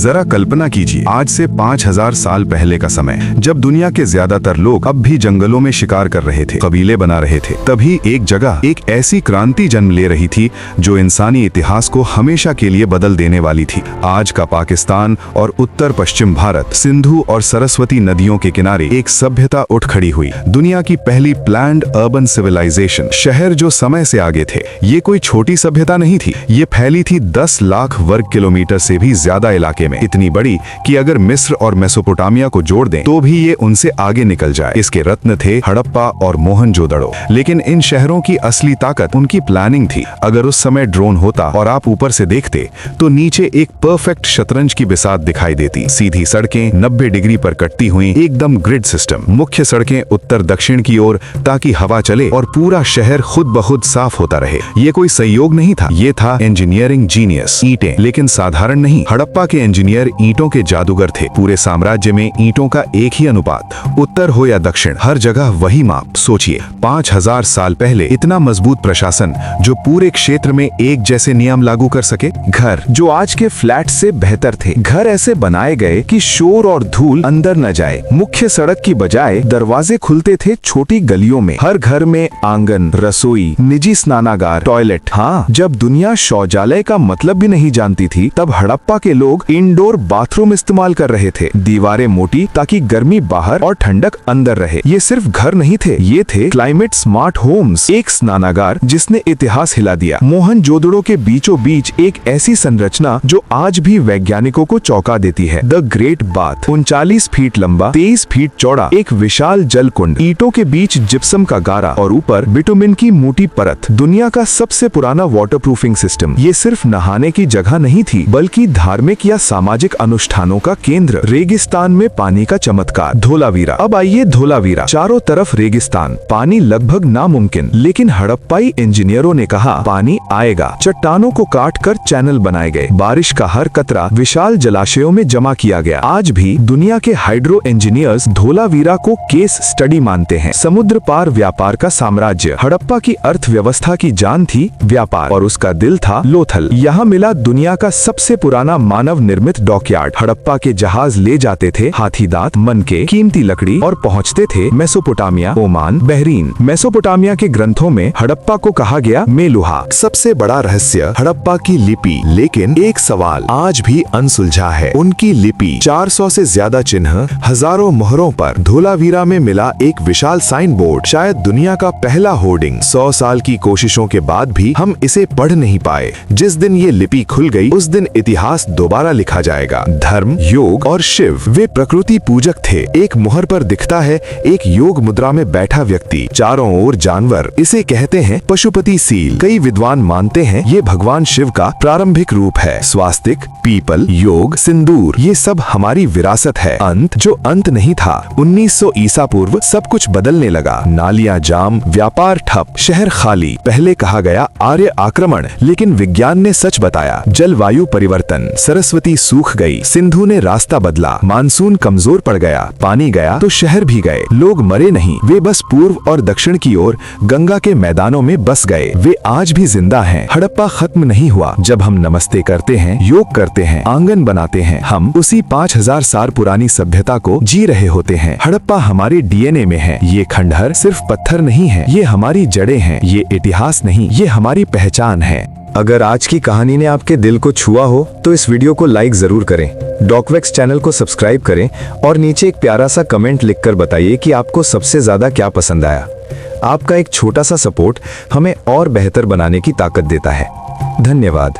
जरा कल्पना कीजिए, आज से 5000 साल पहले का समय, जब दुनिया के ज्यादातर लोग अब भी जंगलों में शिकार कर रहे थे, कबीले बना रहे थे, तभी एक जगह एक ऐसी क्रांति जन्म ले रही थी जो इंसानी इतिहास को हमेशा के लिए बदल देने वाली थी। आज का पाकिस्तान और उत्तर पश्चिम भारत, सिंधु और सरस्वती नदियों के किनारे एक सभ्यता उठ खड़ी हुई। दुनिया की पहली प्लान्ड अर्बन सिविलाइजेशन, शहर जो समय से आगे थे। ये कोई छोटी सभ्यता नहीं थी, ये फैली थी 10 लाख वर्ग किलोमीटर से भी ज्यादा इलाके में, इतनी बड़ी कि अगर मिस्र और मेसोपोटामिया को जोड़ दें तो भी ये उनसे आगे निकल जाए। इसके रत्न थे हड़प्पा और मोहनजोदड़ो। लेकिन इन शहरों की असली ताकत उनकी प्लानिंग थी। अगर उस समय ड्रोन होता और आप ऊपर से देखते तो नीचे एक परफेक्ट शतरंज की बिसात दिखाई देती। सीधी सड़कें 90 डिग्री पर कटती हुई, एकदम ग्रिड सिस्टम। मुख्य सड़कें उत्तर दक्षिण की ओर ताकि हवा चले और पूरा शहर खुद ब खुद साफ होता रहे। ये कोई संयोग नहीं था, ये था इंजीनियरिंग जीनियस। ईंटें, लेकिन साधारण नहीं। हड़प्पा के इंजीनियर ईंटों के जादूगर थे। पूरे साम्राज्य में ईंटों का एक ही अनुपात, उत्तर हो या दक्षिण, हर जगह वही माप। सोचिए, 5000 साल पहले इतना मजबूत प्रशासन जो पूरे क्षेत्र में एक जैसे नियम लागू कर सके। घर जो आज के फ्लैट से बेहतर थे, घर ऐसे बनाए गए कि शोर और धूल अंदर न जाए। मुख्य सड़क की बजाय दरवाजे खुलते थे छोटी गलियों में। हर घर में आंगन, रसोई, निजी स्नानागार, टॉयलेट। हाँ, जब दुनिया शौचालय का मतलब भी नहीं जानती थी, तब हड़प्पा के लोग इंडोर बाथरूम इस्तेमाल कर रहे थे। दीवारें मोटी ताकि गर्मी बाहर और ठंडक अंदर रहे। ये सिर्फ घर नहीं थे, ये थे क्लाइमेट स्मार्ट होम्स। एक स्नानागार जिसने इतिहास हिला दिया। मोहनजोदड़ो के बीचों बीच एक ऐसी संरचना जो आज भी वैज्ञानिकों को चौंका देती है। द ग्रेट बाथ, 39 फीट लंबा, 23 फीट चौड़ा, एक विशाल जल कुंड, ईंटों के बीच जिप्सम का गारा और ऊपर बिटुमिन की मोटी परत। दुनिया का सबसे पुराना वाटरप्रूफिंग सिस्टम। ये सिर्फ नहाने की जगह नहीं थी, बल्कि धार्मिक या सामाजिक अनुष्ठानों का केंद्र। रेगिस्तान में पानी का चमत्कार, धोलावीरा। अब आइए धोलावीरा। चारों तरफ रेगिस्तान, पानी लगभग नामुमकिन। लेकिन हड़प्पाई इंजीनियरों ने कहा पानी आएगा। चट्टानों को काट कर चैनल बनाए गए। बारिश का हर कतरा विशाल जलाशयों में जमा किया गया। आज भी दुनिया के हाइड्रो इंजीनियर्स धोलावीरा को केस स्टडी मानते हैं। समुद्र पार व्यापार का साम्राज्य। हड़प्पा की अर्थव्यवस्था की जान थी व्यापार और उसका दिल था लोथल। यहाँ मिला दुनिया का सबसे पुराना मानव निर्मित डॉकयार्ड। हड़प्पा के जहाज ले जाते थे हाथी दांत, मनके, कीमती लकड़ी और पहुँचते थे मेसोपोटामिया, ओमान, बहरीन। मेसोपोटामिया के ग्रंथों में हड़प्पा को कहा गया मेलुहा, सबसे बड़ा रहस्य हड़प्पा की लिपि। लेकिन एक सवाल आज भी अनसुलझा है, उनकी लिपि। 400 से ज्यादा चिन्ह, हजारों मोहरों पर। धोलावीरा में मिला एक विशाल साइन बोर्ड, शायद दुनिया का पहला होर्डिंग। 100 साल की कोशिशों के बाद भी हम इसे पढ़ नहीं पाए। जिस दिन ये लिपि खुल गई, उस दिन इतिहास दोबारा लिखा जाएगा। धर्म, योग और शिव, वे प्रकृति पूजक थे। एक मोहर पर दिखता है एक योग मुद्रा में बैठा व्यक्ति, चारों ओर जानवर। इसे कहते हैं पशुपति सील। कई विद्वान मानते हैं ये भगवान शिव का प्रारंभिक रूप है। स्वास्तिक, पीपल, योग, सिंदूर, ये सब हमारी विरासत है। अंत जो अंत नहीं था। 1900 ईसा पूर्व सब कुछ बदलने लगा। नालियां जाम, व्यापार ठप, शहर खाली। पहले कहा गया आर्य आक्रमण, लेकिन विज्ञान ने सच बताया। जलवायु परिवर्तन, सरस्वती सूख गई, सिंधु ने रास्ता बदला, मानसून कमजोर पड़ गया, पानी गया तो शहर भी गए। लोग मरे नहीं, वे बस पूर्व और दक्षिण की ओर गंगा के मैदानों में बस गए। वे आज भी जिंदा हैं। हड़प्पा खत्म नहीं हुआ। जब हम नमस्ते करते हैं, योग करते हैं, आंगन बनाते हैं, हम उसी 5000 साल पुरानी सभ्यता को जी रहे होते हैं। हड़प्पा हमारे डीएनए में है। ये खंडहर सिर्फ पत्थर नहीं है, ये हमारी जड़ें हैं। ये इतिहास नहीं, ये हमारी पहचान है। अगर आज की कहानी ने आपके दिल को छुआ हो तो इस वीडियो को लाइक जरूर करें, डॉकवैक्स चैनल को सब्सक्राइब करें और नीचे एक प्यारा सा कमेंट लिखकर बताइए कि आपको सबसे ज्यादा क्या पसंद आया। आपका एक छोटा सा सपोर्ट हमें और बेहतर बनाने की ताकत देता है। धन्यवाद।